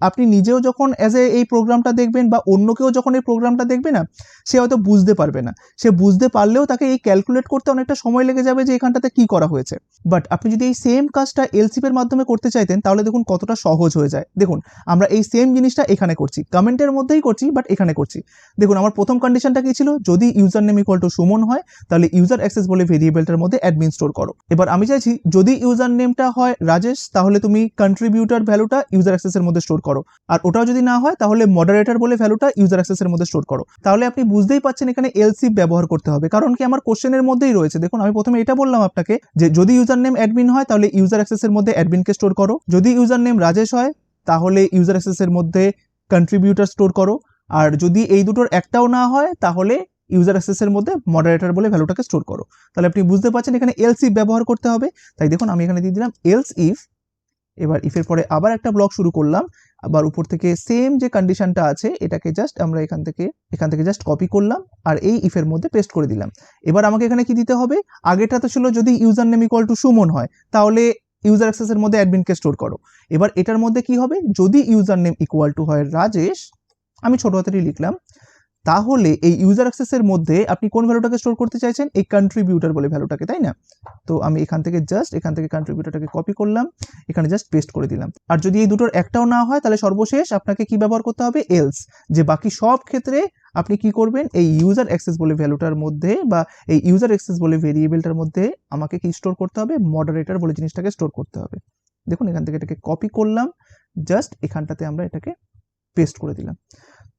আপনি নিজেও যখন অ্যাজ এ এই প্রোগ্রামটা দেখবেন বা অন্য কেউ যখন এই প্রোগ্রামটা দেখবে না, সে হয়তো বুঝতে পারবে না, সে বুঝতে পারলেও তাকে এই ক্যালকুলেট করতে অনেকটা সময় লেগে যাবে যে এখানটাতে কি করা হয়েছে। বাট আপনি যদি এই সেম কাজটা এলসিফের মাধ্যমে করতে চাইতেন, তাহলে দেখুন কতটা সহজ হয়ে যায়। দেখুন আমরা এই সেম জিনিসটা এখানে করছি, কমেন্টের মধ্যেই করছি, বাট এখানে করছি। দেখুন আমার প্রথম কন্ডিশনটা কি ছিল, যদি user name equal two Suman হয় তাহলে ইউজার অ্যাক্সেস বলে ভেরিয়েবলটার মধ্যে অ্যাডমিন স্টোর করো। এবার আমি চাইছি যদি ইউজার নেমটা হয় রাজেশ, তাহলে তুমি কন্ট্রিবিউটর ভ্যালুটা ইউজার অ্যাক্সেসের মধ্যে স্টোর করো, আর ওটাও যদি না হয় তাহলে মডারেটর বলে ভ্যালুটা ইউজার অ্যাক্সেসের মধ্যে স্টোর করো। তাহলে আপনি বুঝতেই পাচ্ছেন এখানে এলসিফ ব্যবহার করতে হবে, কারণ কি আমার কোশ্চেনের মধ্যেই রয়েছে। দেখুন আমি প্রথমে এটা বললাম আপনাকে যে যদি ইউজার নেম অ্যাডমিন হয় তাহলে ইউজার অ্যাক্সেসের মধ্যে অ্যাডমিনকে স্টোর করো, যদি ইউজার নেম রাজেশ হয় তাহলে ইউজার অ্যাক্সেসের মধ্যে কন্ট্রিবিউটর স্টোর করো, আর যদি এই দুটোর একটাও না হয় তাহলে ইউজার অ্যাক্সেসের মধ্যে মডারেটর বলে ভ্যালুটাকে স্টোর করো। তাহলে আপনি বুঝতে পারছেন এখানে এলস ইফ ব্যবহার করতে হবে। তাই দেখুন আমি এখানে দিয়ে দিলাম এলস ইফ, এবার ইফের পরে আবার একটা ব্লক শুরু করলাম, আবার উপর থেকে সেম যে কন্ডিশনটা আছে এটাকে জাস্ট আমরা এখান থেকে জাস্ট কপি করলাম আর এই ইফের মধ্যে পেস্ট করে দিলাম। এবার আমাকে এখানে কি দিতে হবে, আগেটা তো ছিল যদি user name equal two Suman হয় তাহলে ইউজার অ্যাক্সেসের মধ্যে অ্যাডমিনকে স্টোর করো। এবার এটার মধ্যে কি হবে, যদি ইউজার নেম ইকুয়াল টু হয় রাজেশ, আমি ছোট হাতেরই লিখলাম, তাহলে এই ইউজার অ্যাক্সেসের মধ্যে আপনি কোন ভ্যালুটাকে স্টোর করতে চাইছেন, এই কন্ট্রিবিউটর বলে ভ্যালুটাকে, তাই না? তো আমি এখান থেকে কন্ট্রিবিউটরটাকে কপি করলাম, এখানে জাস্ট পেস্ট করে দিলাম। আর যদি এই দুটোর একটাও না হয় তাহলে সর্বশেষ আপনাকে কি ব্যবহার করতে হবে, এলস, যে বাকি সব ক্ষেত্রে আপনি কি করবেন, এই ইউজার অ্যাক্সেস বলে ভ্যালুটার মধ্যে বা এই ইউজার অ্যাক্সেস বলে ভেরিয়েবলটার মধ্যে আমাকে কি স্টোর করতে হবে, মডারেটর বলে জিনিসটাকে স্টোর করতে হবে। দেখুন এখান থেকে এটাকে কপি করলাম, জাস্ট এখানটাতে আমরা এটাকে পেস্ট করে দিলাম।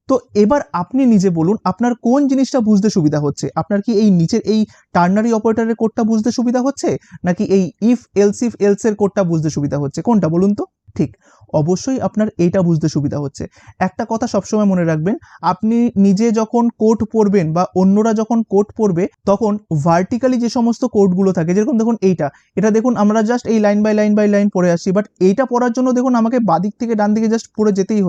তো এবার আপনি নিজে বলুন আপনার কোন জিনিসটা বুঝতে সুবিধা হচ্ছে, আপনার কি এই নিচের এই টার্নারি অপারেটরের কোডটা বুঝতে সুবিধা হচ্ছে, নাকি এই ইফ এলস এর কোডটা বুঝতে সুবিধা হচ্ছে, কোনটা বলুন তো? ঠিক অবশ্যই আপনার এইটা বুঝতে সুবিধা হচ্ছে। একটা কথা সবসময় মনে রাখবেন, আপনি নিজে যখন কোড পড়বেন বা অন্যরা যখন কোড পড়বে তখন ভার্টিক্যালি যে সমস্ত কোডগুলো থাকে, যেরকম দেখুন এটা দেখুন আমরা জাস্ট এই লাইন বাই লাইন পড়ে আসছি, বাট এইটা পড়ার জন্য দেখুন আমাকে বাদিক থেকে ডান দিকে জাস্ট পড়ে যেতেই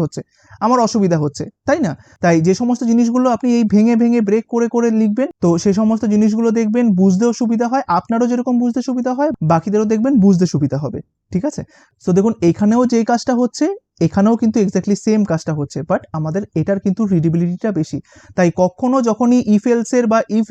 হচ্ছে, আমার অসুবিধা হচ্ছে, তাই না? তাই যে সমস্ত জিনিসগুলো আপনি এই ভেঙে ভেঙে ব্রেক করে করে লিখবেন, তো সেই সমস্ত জিনিসগুলো দেখবেন বুঝতেও সুবিধা হয়, আপনারও যেরকম বুঝতে সুবিধা হয় বাকিদেরও দেখবেন বুঝতে সুবিধা হবে, ঠিক আছে? সো দেখুন এখানেও যেই কাজটা হচ্ছে এখানেও কিন্তু এক্স্যাক্টলি সেম কাজটা হচ্ছে, বাট আমাদের এটার কিন্তু রিডেবিলিটিটা বেশি। তাই কখনো যখনই ইফ এলসের বা ইফ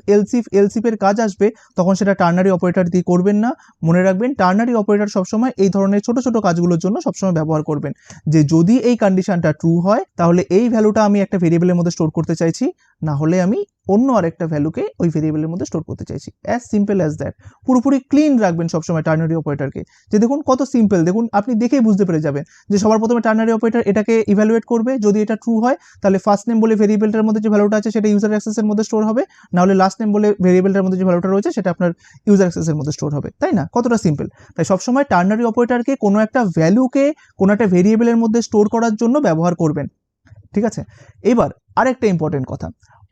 এলসিফের কাজ আসবে তখন সেটা টার্নারি অপারেটর দিয়ে করবেন না। মনে রাখবেন টার্নারি অপারেটর সবসময় এই ধরনের ছোট ছোট কাজগুলোর জন্য সবসময় ব্যবহার করবেন, যে যদি এই কন্ডিশনটা ট্রু হয় তাহলে এই ভ্যালুটা আমি একটা ভেরিয়েবলের মধ্যে স্টোর করতে চাইছি, না হলে আমি অন্য আরেকটা ভ্যালুকে ওই ভেরিয়েবলের মধ্যে স্টোর করতে চাইছি। As simple as that. পুরোপুরি ক্লিন রাখবেন সবসময় টার্নারি অপারেটরকে, যে দেখুন কত সিম্পল, দেখুন আপনি দেখেই বুঝতে পেরে যাবেন যে সবার প্রথমে টার্নারি অপারেটর এটাকে ইভ্যালুয়েট করবে, যদি এটা ট্রু হয় তাহলে ফার্স্ট নেম বলে ভেরিয়েবলটার মধ্যে যে ভ্যালুটা আছে সেটা ইউজার অ্যাক্সেসের মধ্যে স্টোর হবে, না হলে লাস্ট নেম বলে ভেরিয়েবলটার মধ্যে যে ভ্যালুটা রয়েছে সেটা আপনার ইউজার অ্যাক্সেসের মধ্যে স্টোর হবে, তাই না? কতটা সিম্পল। তাই সবসময় টার্নারি অপারেটরকে কোনো একটা ভ্যালুকে কোনো একটা ভেরিয়েবলের মধ্যে স্টোর করার জন্য ব্যবহার করবেন, ঠিক আছে? এবার আরেকটা ইম্পর্টেন্ট কথা,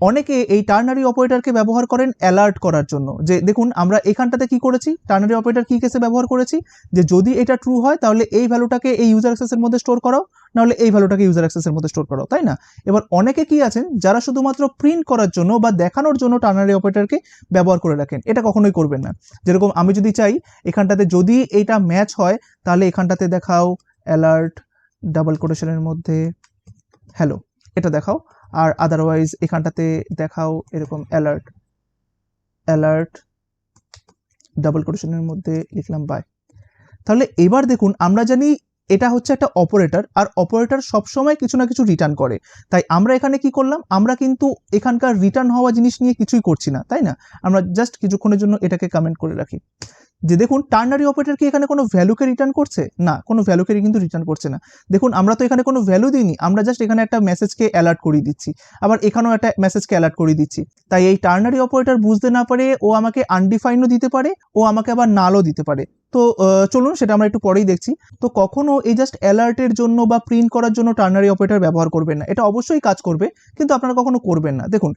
অনেকে এই টার্নারি অপারেটরকে ব্যবহার করেন অ্যালার্ট করার জন্য, যে দেখুন আমরা এখানটাতে কি করেছি, টার্নারি অপারেটর কি কেসে ব্যবহার করেছি, যে যদি এটা ট্রু হয় তাহলে এই ভ্যালুটাকে এই ইউজার অ্যাক্সেসের মধ্যে স্টোর করাও, নাহলে এই ভ্যালুটাকে ইউজার অ্যাক্সেসের মধ্যে স্টোর করাও, তাই না? এবার অনেকে কি আছেন যারা শুধুমাত্র প্রিন্ট করার জন্য বা দেখানোর জন্য টার্নারি অপারেটরকে ব্যবহার করে রাখেন, এটা কখনোই করবেন না। যেরকম আমি যদি চাই এখানটাতে যদি এইটা ম্যাচ হয় তাহলে এখানটাতে দেখাও অ্যালার্ট ডাবল কোটেশনের মধ্যে হ্যালো, এটা দেখাও, আর আদারওয়াইজ এখানটাতে দেখাও এরকম অ্যালার্ট ডাবল কোটেশনের মধ্যে লিখলাম বাই। তাহলে এবার দেখুন আমরা জানি এটা হচ্ছে একটা অপারেটর, আর অপারেটর সবসময় কিছু না কিছু রিটার্ন করে। তাই আমরা এখানে কি করলাম, আমরা কিন্তু এখানকার রিটার্ন হওয়া জিনিস নিয়ে কিছুই করছি না, তাই না? আমরা জাস্ট কিছুক্ষণের জন্য এটাকে কমেন্ট করে রাখি, যে দেখুন টার্নারি অপারেটর কি এখানে কোনো ভ্যালুকে রিটার্ন করছে? না, কোনো ভ্যালুকে কিন্তু রিটার্ন করছে না। দেখুন আমরা তো এখানে কোনো ভ্যালু দিইনি, আমরা জাস্ট এখানে একটা মেসেজকে অ্যালার্ট করিয়ে দিচ্ছি, আবার এখানেও একটা মেসেজকে অ্যালার্ট করিয়ে দিচ্ছি। তাই এই টার্নারি অপারেটর বুঝতে না পারে ও আমাকে আনডিফাইনও দিতে পারে, ও আমাকে আবার নালও দিতে পারে। তো চলুন সেটা আমরা একটু পরেই দেখছি। তো কখনো এই জাস্ট অ্যালার্টের জন্য বা প্রিন্ট করার জন্য টার্নারি অপারেটর ব্যবহার করবেন না, এটা অবশ্যই কাজ করবে কিন্তু আপনারা কখনো করবেন না। দেখুন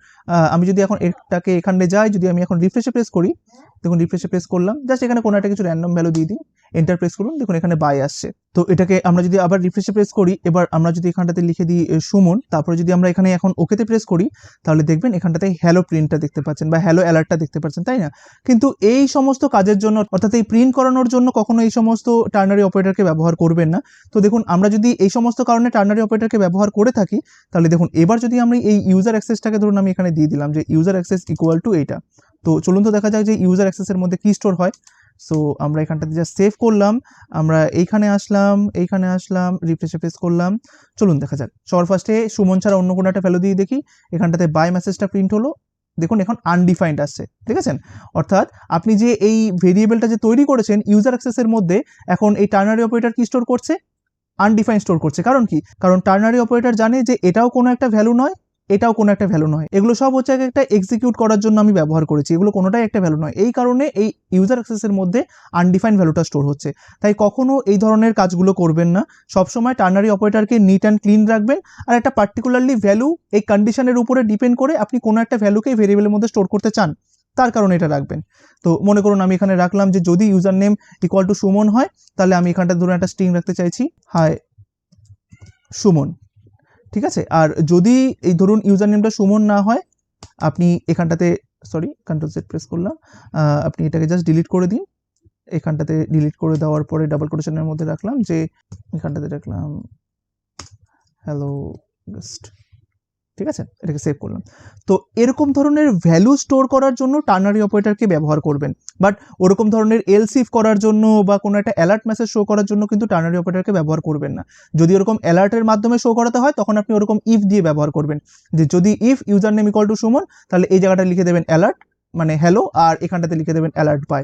আমি যদি এখন এটাকে এখানে যাই, যদি আমি এখন রিফ্রেশে প্রেস করি, দেখুন রিফ্রেশে প্রেস করলাম, জাস্ট এখানে কোনো একটা কিছু র্যান্ডম ভ্যালু দিয়ে দিই, এন্টার প্রেস করুন, দেখুন এখানে বাই আসছে। তো এটাকে আমরা যদি আবার রিফ্রেশে প্রেস করি, এবার আমরা যদি এখানটাতে লিখে দিই সুমন, তারপরে যদি আমরা এখানে এখন ওকেতে প্রেস করি তাহলে দেখবেন এখানটাতে হ্যালো প্রিন্টটা দেখতে পাচ্ছেন বা হ্যালো অ্যালার্টটা দেখতে পাচ্ছেন, তাই না? কিন্তু এই সমস্ত কাজের জন্য, অর্থাৎ এই প্রিন্ট করানোর জন্য কখনো এই সমস্ত টার্নারি অপারেটরকে ব্যবহার করবেন না। তো দেখুন আমরা যদি এই সমস্ত কারণে টার্নারি অপারেটরকে ব্যবহার করে থাকি তাহলে দেখুন এবার যদি আমরা এই ইউজার অ্যাক্সেসটাকে ধরুন আমি এখানে দিয়ে দিলাম যে ইউজার অ্যাক্সেস ইকুয়াল টু এইটা, তো চলুন তো দেখা যাক যে ইউজার অ্যাক্সেসের মধ্যে কি স্টোর হয়। সো আমরা এখানটাতে জাস্ট সেভ করলাম, আমরা এইখানে আসলাম রিফ্রেশে প্রেস করলাম, চলুন দেখা যাক। সবার ফার্স্টে সুমন ছাড়া অন্য কোনো একটা ভ্যালু দিয়ে দেখি, এখানটাতে বাই মেসেজটা প্রিন্ট হলো, দেখুন এখন আনডিফাইন্ড আসছে, দেখেছেন? অর্থাৎ আপনি যে এই ভেরিয়েবলটা যে তৈরি করেছেন ইউজার অ্যাক্সেসের মধ্যে, এখন এই টার্নারি অপারেটর কি স্টোর করছে? আনডিফাইন্ড স্টোর করছে। কারণ কি? কারণ টার্নারি অপারেটর জানে যে এটাও কোনো একটা ভ্যালু নয়, এটাও কোনো একটা ভ্যালু নয়, এগুলো সব হচ্ছে একটা এক্সিকিউট করার জন্য আমি ব্যবহার করেছি, এগুলো কোনোটাই একটা ভ্যালু নয়। এই কারণে এই ইউজার অ্যাক্সেসের মধ্যে আনডিফাইন্ড ভ্যালুটা স্টোর হচ্ছে। তাই কখনো এই ধরনের কাজগুলো করবেন না, সবসময় টার্নারি অপারেটরকে নিট অ্যান্ড ক্লিন রাখবেন। আর একটা পার্টিকুলারলি ভ্যালু এই কন্ডিশনের উপরে ডিপেন্ড করে আপনি কোনো একটা ভ্যালুকে ভেরিয়েবলের মধ্যে স্টোর করতে চান, তার কারণে এটা রাখবেন। তো মনে করুন আমি এখানে রাখলাম যে যদি user name equal two Suman হয় তাহলে আমি এখানটা ধরুন একটা স্ট্রিং রাখতে চাইছি, হাই সুমন, ঠিক আছে? আর যদি এই ধরুন ইউজার নেমটা সুমন না হয়, আপনি এখানটাতে কন্ট্রোল জেড প্রেস করলাম, আপনি এটাকে জাস্ট ডিলিট করে দিন। এখানটাতে ডিলিট করে দেওয়ার পরে ডাবল কোটেশনের মধ্যে রাখলাম যে এখানটাতে রাখলাম হ্যালো গেস্ট, ঠিক আছে? এটাকে সেভ করলাম। তো এরকম ধরনের ভ্যালু স্টোর করার জন্য টার্নারি অপারেটরকে ব্যবহার করবেন, বাট ওরকম ধরনের এলস ইফ করার জন্য বা কোনো একটা অ্যালার্ট মেসেজ শো করার জন্য কিন্তু টার্নারি অপারেটরকে ব্যবহার করবেন না। যদি ওরকম অ্যালার্টের মাধ্যমে শো করাতে হয় তখন আপনি ওরকম ইফ দিয়ে ব্যবহার করবেন, যে যদি if user name equal two Suman তাহলে এই জায়গাটা লিখে দেবেন অ্যালার্ট মানে হ্যালো, আর এখানটাতে লিখে দেবেন অ্যালার্ট বাই,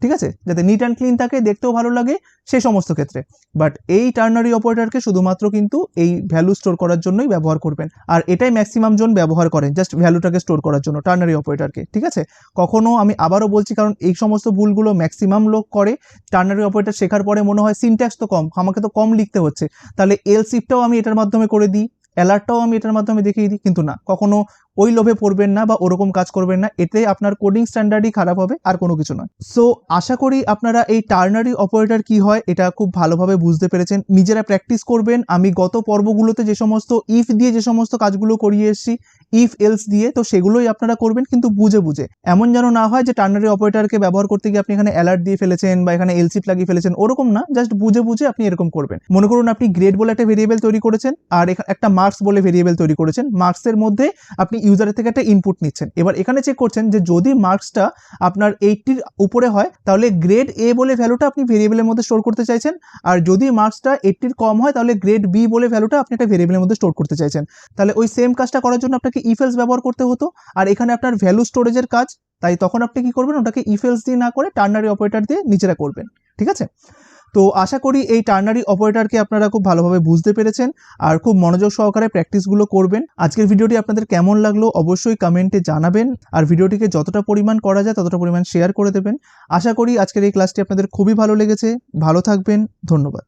ঠিক আছে, যাতে নিট অ্যান্ড ক্লিন থাকে, দেখতেও ভালো লাগে সেই সমস্ত ক্ষেত্রে। বাট এই টার্নারি অপারেটরকে শুধুমাত্র কিন্তু এই ভ্যালু স্টোর করার জন্যই ব্যবহার করবেন, আর এটাই ম্যাক্সিমাম জন ব্যবহার করেন, জাস্ট ভ্যালুটাকে স্টোর করার জন্য টার্নারি অপারেটরকে। ঠিক আছে, কখনো আমি আবারও বলছি, কারণ এই সমস্ত ভুলগুলো ম্যাক্সিমাম লোক করে। টার্নারি অপারেটর শেখার পরে মনে হয় সিনট্যাক্স তো কম, আমাকে তো কম লিখতে হচ্ছে, তাহলে এলস ইফটাও আমি এটার মাধ্যমে করে দিই, অ্যালার্টটাও আমি এটার মাধ্যমে দেখিয়ে দিই। কিন্তু না, কখনো ওই লোভে পড়বেন না বা ওরকম কাজ করবেন না, এতে আপনার কোডিং স্ট্যান্ডার্ডই খারাপ হবে, আর কোনো কিছু নয়। সো আশা করি আপনারা এই টার্নারি অপারেটর কি হয় এটা খুব ভালোভাবে বুঝতে পেরেছেন, নিজেরা প্র্যাকটিস করবেন। আমি গত পর্বগুলোতে যে সমস্ত ইফ দিয়ে যে সমস্ত কাজগুলো করিয়ে এসেছি, ইফ এলস দিয়ে, তো সেগুলোই আপনারা করবেন, কিন্তু বুঝে বুঝে। এমন যেন না হয় যে টার্নারি অপারেটরকে ব্যবহার করতে গিয়ে আপনি এখানে অ্যালার্ট দিয়ে ফেলেছেন বা এখানে এলসিফ লাগিয়ে ফেলেছেন, ওরকম না, জাস্ট বুঝে বুঝে আপনি এরকম করবেন। মনে করুন আপনি গ্রেড বলে একটা ভেরিয়েবল তৈরি করেছেন, আর একটা মার্কস বলে ভেরিয়েবল তৈরি করেছেন। মার্কসের মধ্যে আপনি ইউজারের থেকে একটা ইনপুট নিচ্ছেন, এবার এখানে চেক করছেন যে যদি মার্কসটা আপনার 80-র উপরে হয়, তাহলে গ্রেড এ বলে ভ্যালুটা আপনি ভেরিয়েবলের মধ্যে স্টোর করতে চাইছেন, আর যদি মার্কসটা 80-র কম হয়, তাহলে গ্রেড বি বলে ভ্যালুটা আপনি একটা ভেরিয়েবলের মধ্যে স্টোর করতে চাইছেন। তাহলে ওই সেম কাজটা করার জন্য আপনাকে ইফ এলস ব্যবহার করতে হতো, আর এখানে আপনার ভ্যালু স্টোরেজের কাজ, তাই তখন আপনি কি করবেন, ওটাকে ইফ এলস দিয়ে না করে টার্নারি অপারেটর দিয়ে নিজেরা করবেন। ঠিক আছে, তো আশা করি এই টার্নারি অপারেটরকে আপনারা খুব ভালোভাবে বুঝতে পেরেছেন, আর খুব মনোযোগ সহকারে প্র্যাকটিসগুলো করবেন। আজকের ভিডিওটি আপনাদের কেমন লাগলো অবশ্যই কমেন্টে জানাবেন, আর ভিডিওটিকে যতটা পরিমাণ করা যায় ততটা পরিমাণ শেয়ার করে দেবেন। আশা করি আজকের এই ক্লাসটি আপনাদের খুবই ভালো লেগেছে। ভালো থাকবেন, ধন্যবাদ।